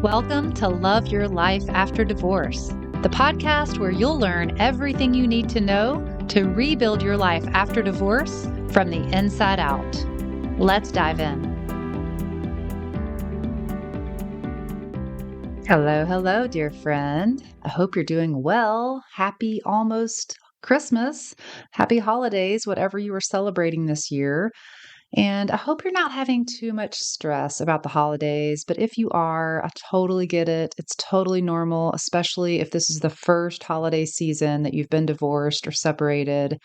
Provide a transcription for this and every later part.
Welcome to Love Your Life After Divorce, the podcast where you'll learn everything you need to know to rebuild your life after divorce from the inside out. Let's dive in. Hello, dear friend. I hope you're doing well. Happy almost Christmas. Happy holidays, whatever you are celebrating this year. And I hope you're not having too much stress about the holidays, but if you are, I totally get it. It's totally normal, especially if this is the first holiday season that you've been divorced or separated.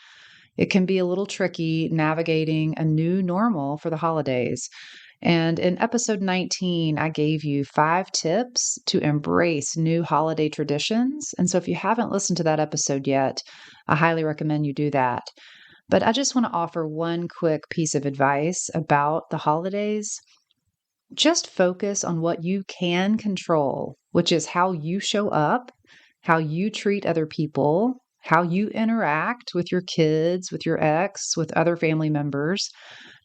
It can be a little tricky navigating a new normal for the holidays. And in episode 19, I gave you 5 tips to embrace new holiday traditions. And so if you haven't listened to that episode yet, I highly recommend you do that. But I just want to offer one quick piece of advice about the holidays. Just focus on what you can control, which is how you show up, how you treat other people, how you interact with your kids, with your ex, with other family members.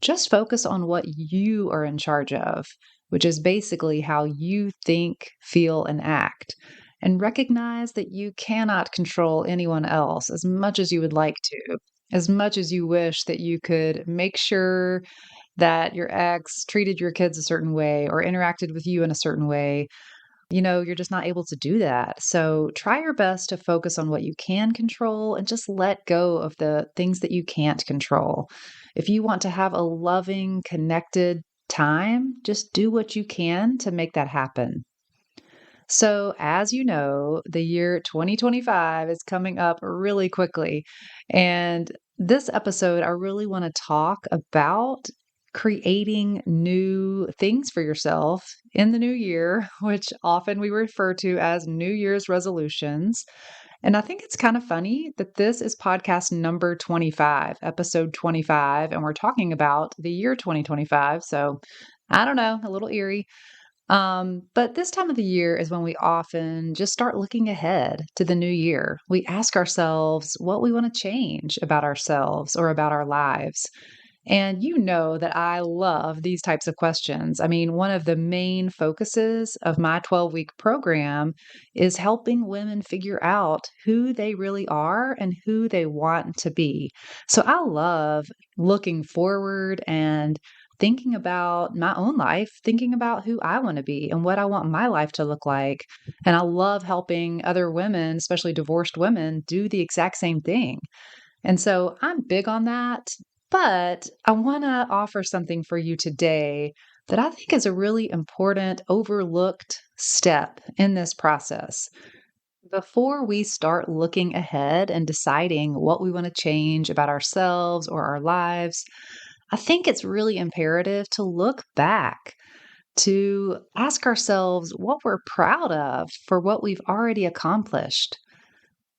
Just focus on what you are in charge of, which is basically how you think, feel, and act. And recognize that you cannot control anyone else as much as you would like to. As much as you wish that you could make sure that your ex treated your kids a certain way or interacted with you in a certain way, you're just not able to do that. So try your best to focus on what you can control and just let go of the things that you can't control. If you want to have a loving, connected time, just do what you can to make that happen. So, as you know, the year 2025 is coming up really quickly. And this episode, I really want to talk about creating new things for yourself in the new year, which often we refer to as New Year's resolutions. And I think it's kind of funny that this is podcast number 25, episode 25, and we're talking about the year 2025. So, I don't know, a little eerie. But this time of the year is when we often just start looking ahead to the new year. We ask ourselves what we want to change about ourselves or about our lives. And you know that I love these types of questions. I mean, one of the main focuses of my 12-week program is helping women figure out who they really are and who they want to be. So I love looking forward and thinking about my own life, thinking about who I want to be and what I want my life to look like. And I love helping other women, especially divorced women, do the exact same thing. And so I'm big on that. But I want to offer something for you today that I think is a really important, overlooked step in this process. Before we start looking ahead and deciding what we want to change about ourselves or our lives, I think it's really imperative to look back, to ask ourselves what we're proud of for what we've already accomplished.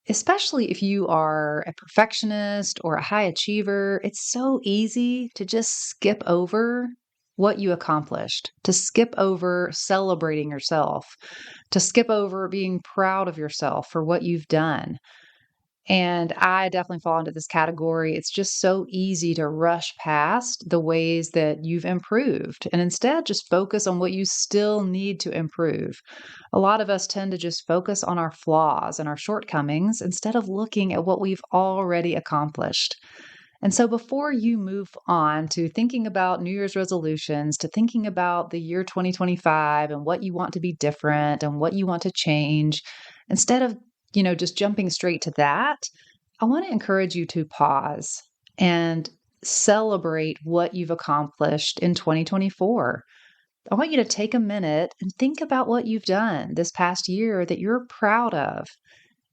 Especially if you are a perfectionist or a high achiever, it's so easy to just skip over what you accomplished, to skip over celebrating yourself, to skip over being proud of yourself for what you've done. And I definitely fall into this category. It's just so easy to rush past the ways that you've improved and instead just focus on what you still need to improve. A lot of us tend to just focus on our flaws and our shortcomings instead of looking at what we've already accomplished. And so before you move on to thinking about New Year's resolutions, to thinking about the year 2025 and what you want to be different and what you want to change, instead of just jumping straight to that, I want to encourage you to pause and celebrate what you've accomplished in 2024. I want you to take a minute and think about what you've done this past year that you're proud of.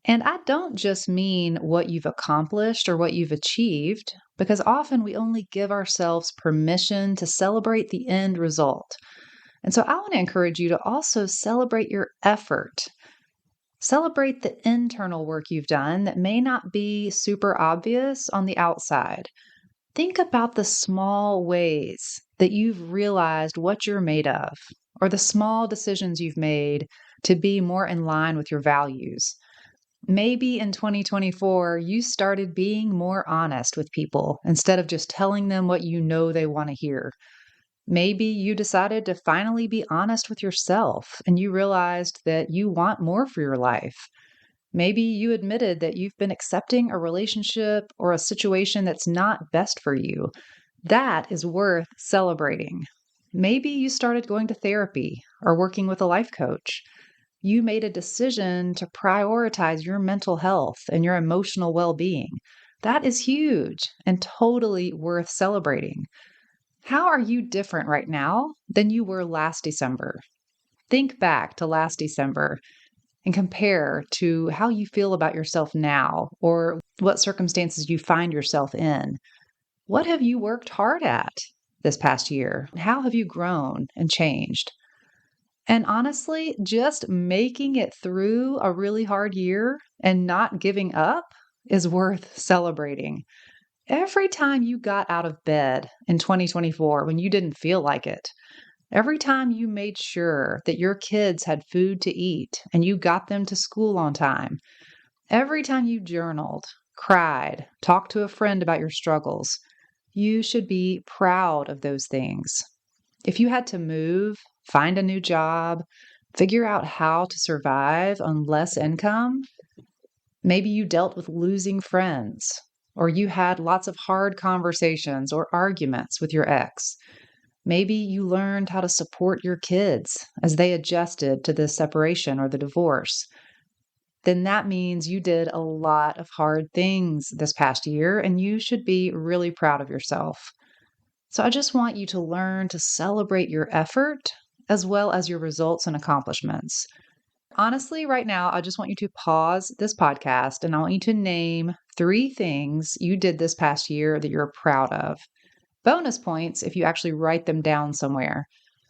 And I don't just mean what you've accomplished or what you've achieved, because often we only give ourselves permission to celebrate the end result. And so I want to encourage you to also celebrate your effort. Celebrate the internal work you've done that may not be super obvious on the outside. Think about the small ways that you've realized what you're made of, or the small decisions you've made to be more in line with your values. Maybe in 2024, you started being more honest with people instead of just telling them what you know they want to hear. Maybe you decided to finally be honest with yourself and you realized that you want more for your life. Maybe you admitted that you've been accepting a relationship or a situation that's not best for you. That is worth celebrating. Maybe you started going to therapy or working with a life coach. You made a decision to prioritize your mental health and your emotional well being. That is huge and totally worth celebrating. How are you different right now than you were last December? Think back to last December and compare to how you feel about yourself now or what circumstances you find yourself in. What have you worked hard at this past year? How have you grown and changed? And honestly, just making it through a really hard year and not giving up is worth celebrating. Every time you got out of bed in 2024 when you didn't feel like it, every time you made sure that your kids had food to eat and you got them to school on time, every time you journaled, cried, talked to a friend about your struggles, you should be proud of those things. If you had to move, find a new job, figure out how to survive on less income, maybe you dealt with losing friends, or you had lots of hard conversations or arguments with your ex. Maybe you learned how to support your kids as they adjusted to the separation or the divorce. Then that means you did a lot of hard things this past year, and you should be really proud of yourself. So I just want you to learn to celebrate your effort as well as your results and accomplishments. Honestly, right now, I just want you to pause this podcast and I want you to name 3 things you did this past year that you're proud of. Bonus points if you actually write them down somewhere.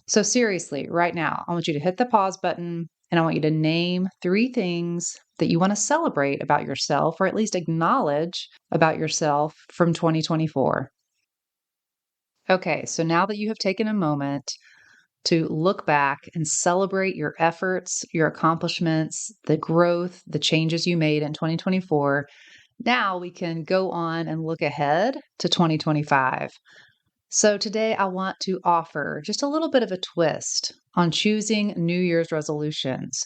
So, seriously, right now, I want you to hit the pause button and I want you to name 3 things that you want to celebrate about yourself or at least acknowledge about yourself from 2024. Okay, so now that you have taken a moment to look back and celebrate your efforts, your accomplishments, the growth, the changes you made in 2024, now we can go on and look ahead to 2025. So today I want to offer just a little bit of a twist on choosing New Year's resolutions.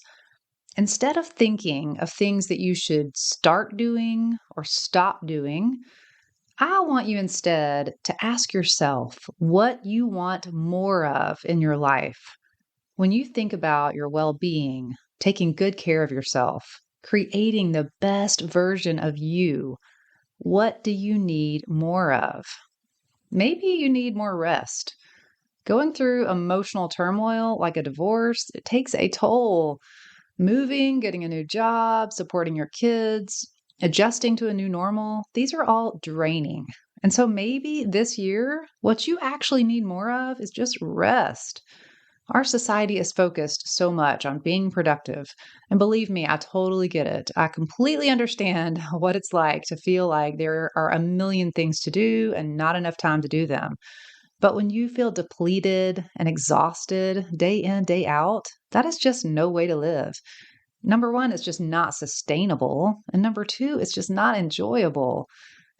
Instead of thinking of things that you should start doing or stop doing, I want you instead to ask yourself what you want more of in your life. When you think about your well being, taking good care of yourself, creating the best version of you, what do you need more of? Maybe you need more rest. Going through emotional turmoil like a divorce, it takes a toll. Moving, getting a new job, supporting your kids, adjusting to a new normal, these are all draining. And so maybe this year, what you actually need more of is just rest. Our society is focused so much on being productive. And believe me, I totally get it. I completely understand what it's like to feel like there are a million things to do and not enough time to do them. But when you feel depleted and exhausted day in, day out, that is just no way to live. Number one, it's just not sustainable. And number two, it's just not enjoyable.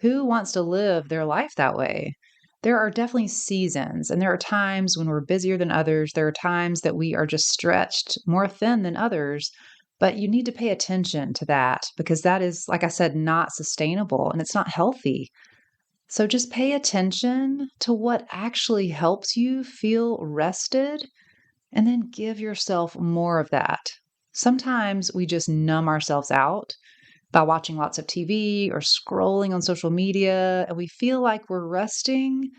Who wants to live their life that way? There are definitely seasons, and there are times when we're busier than others. There are times that we are just stretched more thin than others. But you need to pay attention to that because that is, like I said, not sustainable and it's not healthy. So just pay attention to what actually helps you feel rested and then give yourself more of that. Sometimes we just numb ourselves out by watching lots of TV or scrolling on social media, and we feel like we're resting,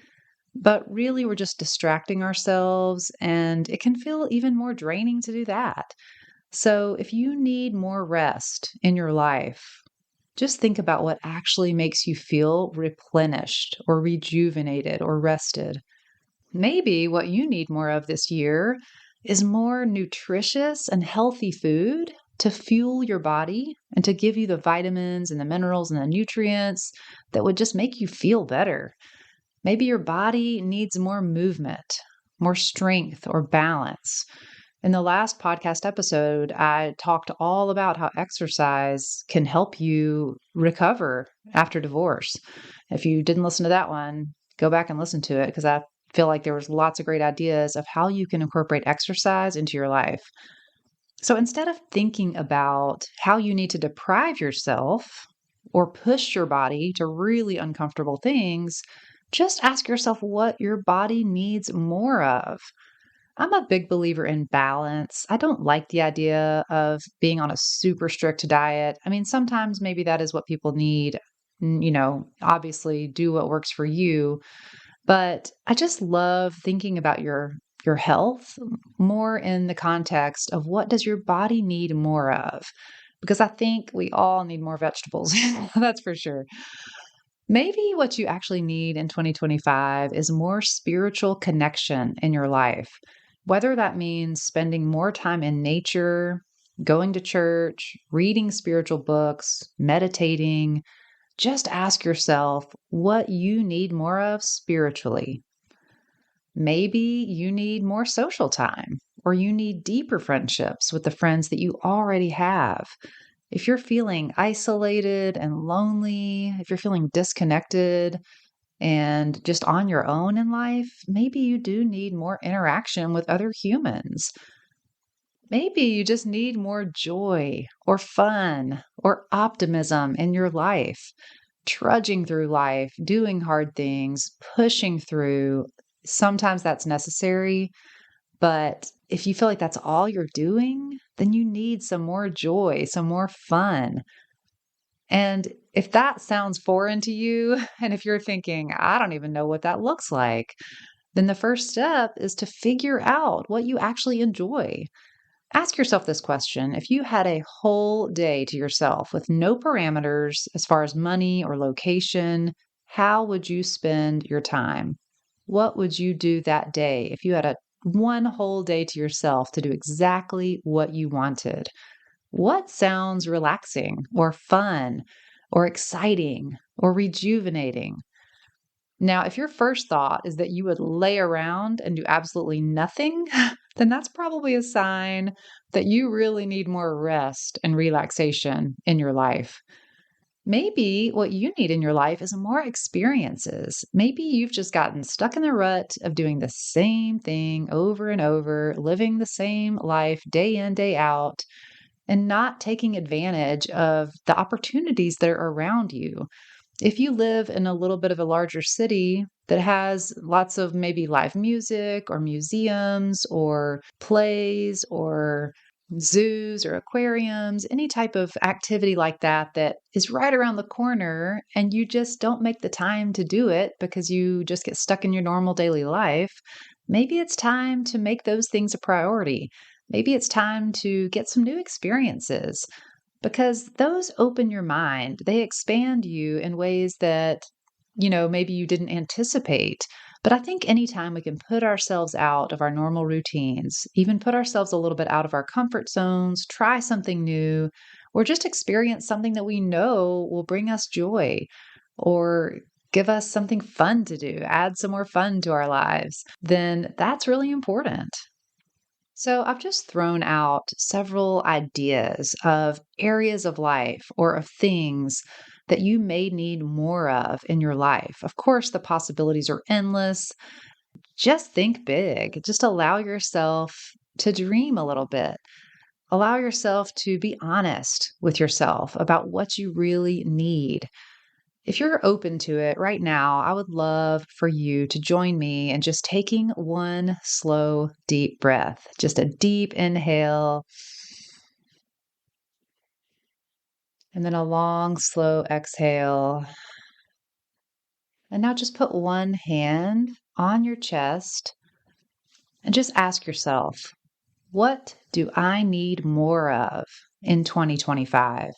but really we're just distracting ourselves, and it can feel even more draining to do that. So if you need more rest in your life, just think about what actually makes you feel replenished or rejuvenated or rested. Maybe what you need more of this year is more nutritious and healthy food to fuel your body and to give you the vitamins and the minerals and the nutrients that would just make you feel better. Maybe your body needs more movement, more strength or balance. In the last podcast episode, I talked all about how exercise can help you recover after divorce. If you didn't listen to that one, go back and listen to it because I feel like there was lots of great ideas of how you can incorporate exercise into your life. So instead of thinking about how you need to deprive yourself or push your body to really uncomfortable things, just ask yourself what your body needs more of. I'm a big believer in balance. I don't like the idea of being on a super strict diet. I mean, sometimes maybe that is what people need. Obviously do what works for you, but I just love thinking about your health more in the context of what does your body need more of? Because I think we all need more vegetables. That's for sure. Maybe what you actually need in 2025 is more spiritual connection in your life. Whether that means spending more time in nature, going to church, reading spiritual books, meditating, just ask yourself what you need more of spiritually. Maybe you need more social time, or you need deeper friendships with the friends that you already have. If you're feeling isolated and lonely, if you're feeling disconnected and just on your own in life, maybe you do need more interaction with other humans. Maybe you just need more joy or fun or optimism in your life, trudging through life, doing hard things, pushing through. Sometimes that's necessary, but if you feel like that's all you're doing, then you need some more joy, some more fun. And if that sounds foreign to you, and if you're thinking, I don't even know what that looks like, then the first step is to figure out what you actually enjoy. Ask yourself this question. If you had a whole day to yourself with no parameters as far as money or location, how would you spend your time? What would you do that day if you had a one whole day to yourself to do exactly what you wanted? What sounds relaxing or fun or exciting or rejuvenating? Now, if your first thought is that you would lay around and do absolutely nothing, then that's probably a sign that you really need more rest and relaxation in your life. Maybe what you need in your life is more experiences. Maybe you've just gotten stuck in the rut of doing the same thing over and over, living the same life day in, day out, and not taking advantage of the opportunities that are around you. If you live in a little bit of a larger city that has lots of maybe live music or museums or plays or zoos or aquariums, any type of activity like that that is right around the corner and you just don't make the time to do it because you just get stuck in your normal daily life, maybe it's time to make those things a priority. Maybe it's time to get some new experiences because those open your mind. They expand you in ways that, maybe you didn't anticipate. But I think anytime we can put ourselves out of our normal routines, even put ourselves a little bit out of our comfort zones, try something new, or just experience something that we know will bring us joy or give us something fun to do, add some more fun to our lives, then that's really important. So, I've just thrown out several ideas of areas of life or of things that you may need more of in your life. Of course, the possibilities are endless. Just think big. Just allow yourself to dream a little bit. Allow yourself to be honest with yourself about what you really need. If you're open to it right now, I would love for you to join me in just taking one slow, deep breath, just a deep inhale, and then a long, slow exhale. And now just put one hand on your chest and just ask yourself, what do I need more of in 2025?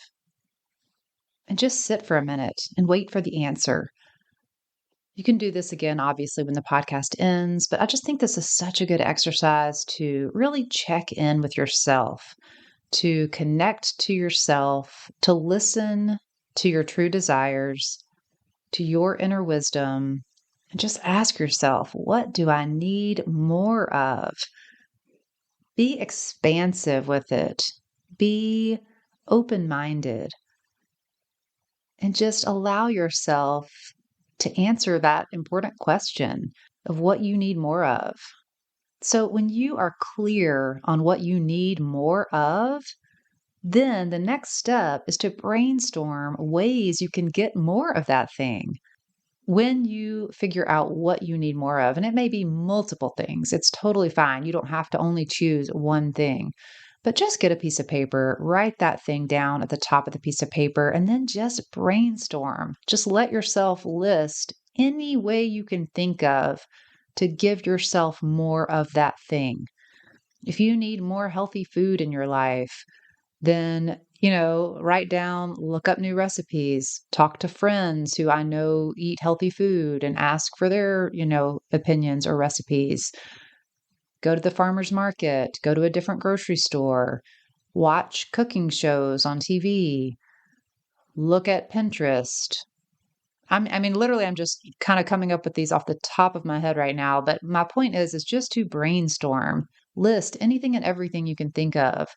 And just sit for a minute and wait for the answer. You can do this again, obviously, when the podcast ends, but I just think this is such a good exercise to really check in with yourself, to connect to yourself, to listen to your true desires, to your inner wisdom, and just ask yourself, what do I need more of? Be expansive with it, be open minded, and just allow yourself to answer that important question. of what you need more of. So when you are clear on what you need more of, then the next step is to brainstorm ways you can get more of that thing. When you figure out what you need more of, and it may be multiple things, it's totally fine. You don't have to only choose one thing, but just get a piece of paper, write that thing down at the top of the piece of paper, and then just brainstorm. Just let yourself list any way you can think of to give yourself more of that thing. If you need more healthy food in your life, then, write down, look up new recipes, talk to friends who I know eat healthy food and ask for their, opinions or recipes. Go to the farmer's market, go to a different grocery store, watch cooking shows on TV, look at Pinterest. Literally, I'm just kind of coming up with these off the top of my head right now. But my point is just to brainstorm, list anything and everything you can think of.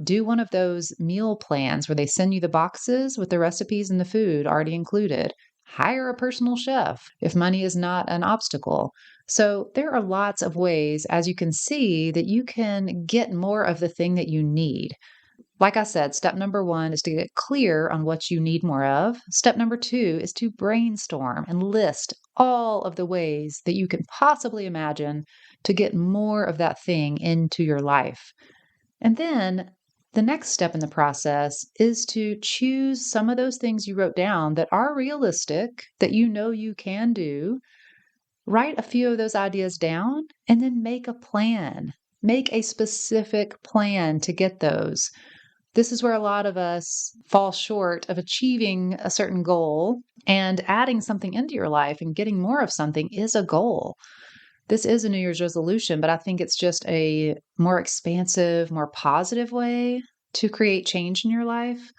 Do one of those meal plans where they send you the boxes with the recipes and the food already included. Hire a personal chef if money is not an obstacle. So there are lots of ways, as you can see, that you can get more of the thing that you need. Like I said, step number one is to get clear on what you need more of. Step number two is to brainstorm and list all of the ways that you can possibly imagine to get more of that thing into your life. And then the next step in the process is to choose some of those things you wrote down that are realistic, that you know you can do. Write a few of those ideas down and then make a plan. Make a specific plan to get those. This is where a lot of us fall short of achieving a certain goal, and adding something into your life and getting more of something is a goal. This is a New Year's resolution, but I think it's just a more expansive, more positive way to create change in your life.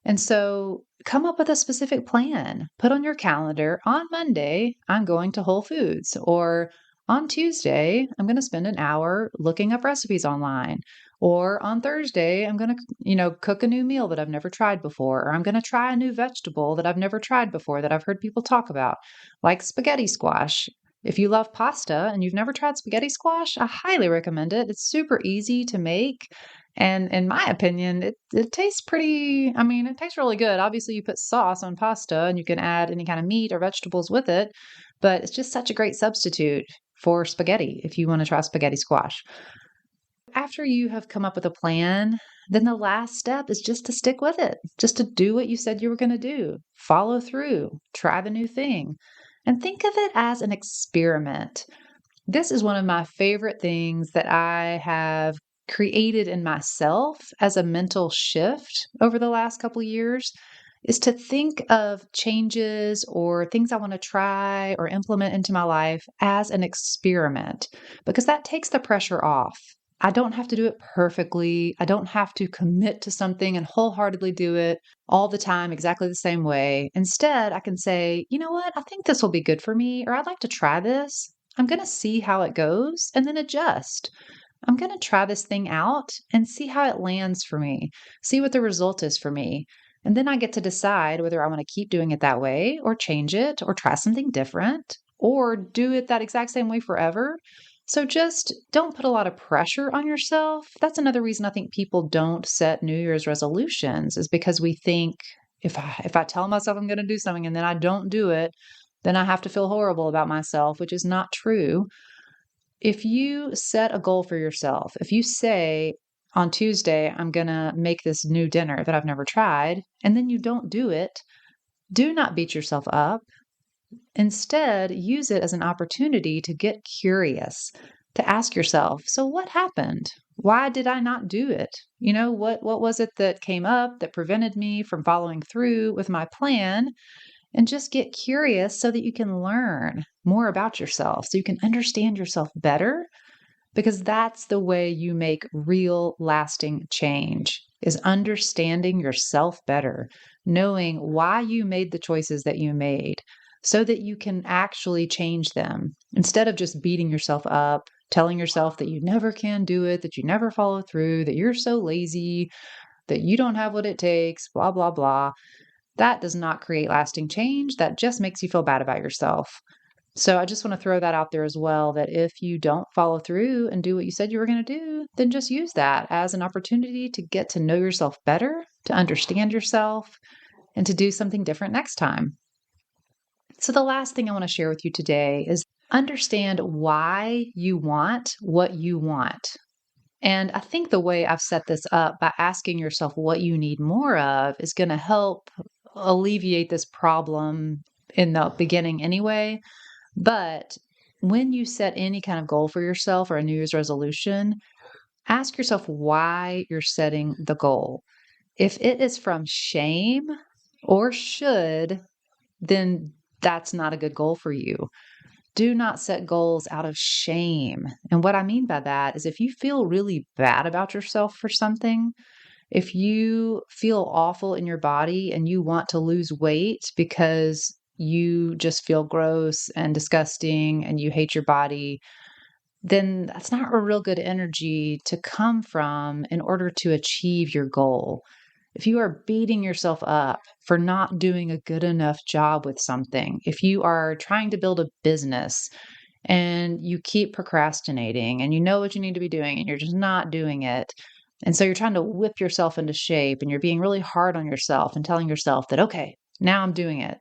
And so come up with a specific plan. Put on your calendar, on Monday, I'm going to Whole Foods, or on Tuesday, I'm going to spend an hour looking up recipes online. Or on Thursday, I'm going to, cook a new meal that I've never tried before. Or I'm going to try a new vegetable that I've never tried before that I've heard people talk about, like spaghetti squash. If you love pasta and you've never tried spaghetti squash, I highly recommend it. It's super easy to make. And in my opinion, it tastes it tastes really good. Obviously, you put sauce on pasta and you can add any kind of meat or vegetables with it, but it's just such a great substitute for spaghetti if you want to try spaghetti squash. After you have come up with a plan, then the last step is just to stick with it, just to do what you said you were going to do, follow through, try the new thing, and think of it as an experiment. This is one of my favorite things that I have created in myself as a mental shift over the last couple of years, is to think of changes or things I want to try or implement into my life as an experiment, because that takes the pressure off. I don't have to do it perfectly. I don't have to commit to something and wholeheartedly do it all the time exactly the same way. Instead, I can say, you know what? I think this will be good for me, or I'd like to try this. I'm going to see how it goes and then adjust. I'm going to try this thing out and see how it lands for me, see what the result is for me. And then I get to decide whether I want to keep doing it that way or change it or try something different or do it that exact same way forever. So just don't put a lot of pressure on yourself. That's another reason I think people don't set New Year's resolutions, is because we think if I tell myself I'm going to do something and then I don't do it, then I have to feel horrible about myself, which is not true. If you set a goal for yourself, if you say on Tuesday, I'm going to make this new dinner that I've never tried, and then you don't do it, do not beat yourself up. Instead, use it as an opportunity to get curious, to ask yourself, so what happened? Why did I not do it? What was it that came up that prevented me from following through with my plan? And just get curious so that you can learn more about yourself, so you can understand yourself better, because that's the way you make real lasting change, is understanding yourself better, knowing why you made the choices that you made so that you can actually change them instead of just beating yourself up, telling yourself that you never can do it, that you never follow through, that you're so lazy, that you don't have what it takes, blah, blah, blah. That does not create lasting change. That just makes you feel bad about yourself. So I just want to throw that out there as well, that if you don't follow through and do what you said you were going to do, then just use that as an opportunity to get to know yourself better, to understand yourself, and to do something different next time. So the last thing I want to share with you today is understand why you want what you want. And I think the way I've set this up by asking yourself what you need more of is going to help alleviate this problem in the beginning anyway. But when you set any kind of goal for yourself or a New Year's resolution, ask yourself why you're setting the goal. If it is from shame or should, then that's not a good goal for you. Do not set goals out of shame. And what I mean by that is if you feel really bad about yourself for something, if you feel awful in your body and you want to lose weight because you just feel gross and disgusting and you hate your body, then that's not a real good energy to come from in order to achieve your goal. If you are beating yourself up for not doing a good enough job with something, if you are trying to build a business and you keep procrastinating and you know what you need to be doing and you're just not doing it, and so you're trying to whip yourself into shape and you're being really hard on yourself and telling yourself that, okay, now I'm doing it,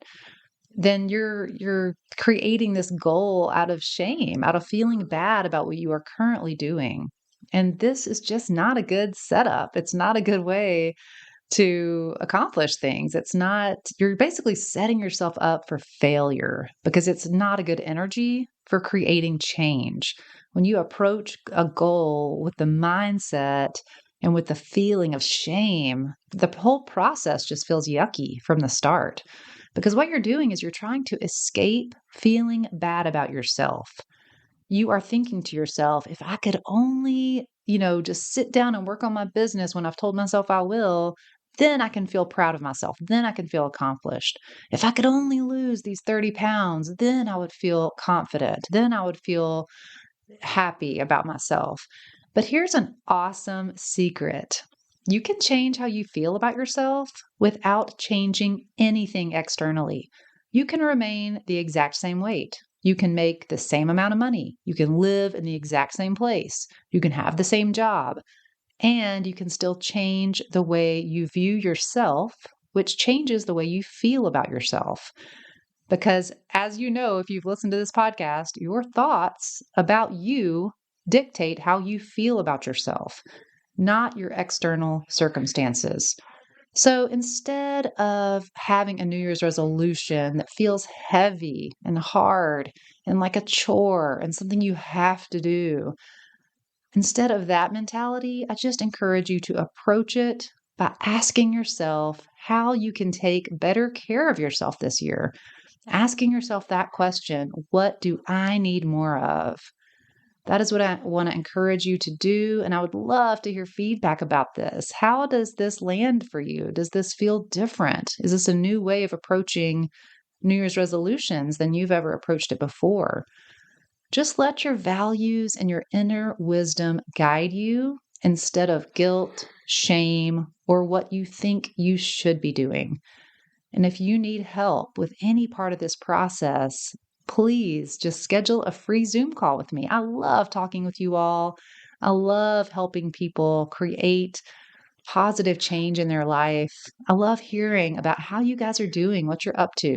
then you're creating this goal out of shame, out of feeling bad about what you are currently doing. And this is just not a good setup. It's not a good way to accomplish things. It's not, you're basically setting yourself up for failure because it's not a good energy for creating change. When you approach a goal with the mindset and with the feeling of shame, the whole process just feels yucky from the start. Because what you're doing is you're trying to escape feeling bad about yourself. You are thinking to yourself, if I could only, just sit down and work on my business when I've told myself I will, then I can feel proud of myself. Then I can feel accomplished. If I could only lose these 30 pounds, then I would feel confident. Then I would feel happy about myself. But here's an awesome secret. You can change how you feel about yourself without changing anything externally. You can remain the exact same weight. You can make the same amount of money. You can live in the exact same place. You can have the same job. And you can still change the way you view yourself, which changes the way you feel about yourself. Because as you know, if you've listened to this podcast, your thoughts about you dictate how you feel about yourself, not your external circumstances. So instead of having a New Year's resolution that feels heavy and hard and like a chore and something you have to do, instead of that mentality, I just encourage you to approach it by asking yourself how you can take better care of yourself this year. Asking yourself that question, what do I need more of? That is what I want to encourage you to do. And I would love to hear feedback about this. How does this land for you? Does this feel different? Is this a new way of approaching New Year's resolutions than you've ever approached it before? Just let your values and your inner wisdom guide you instead of guilt, shame, or what you think you should be doing. And if you need help with any part of this process, please just schedule a free Zoom call with me. I love talking with you all. I love helping people create positive change in their life. I love hearing about how you guys are doing, what you're up to.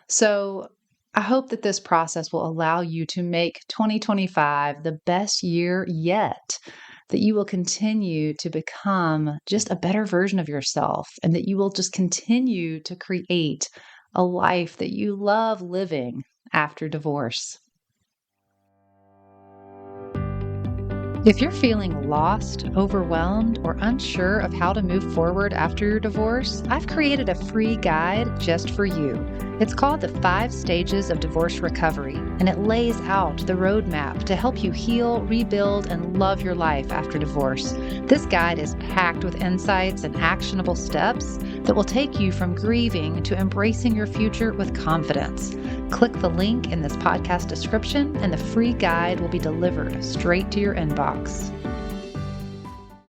So I hope that this process will allow you to make 2025 the best year yet, that you will continue to become just a better version of yourself, and that you will just continue to create a life that you love living after divorce. If you're feeling lost, overwhelmed, or unsure of how to move forward after your divorce, I've created a free guide just for you. It's called the 5 Stages of Divorce Recovery, and it lays out the roadmap to help you heal, rebuild, and love your life after divorce. This guide is packed with insights and actionable steps that will take you from grieving to embracing your future with confidence. Click the link in this podcast description, and the free guide will be delivered straight to your inbox.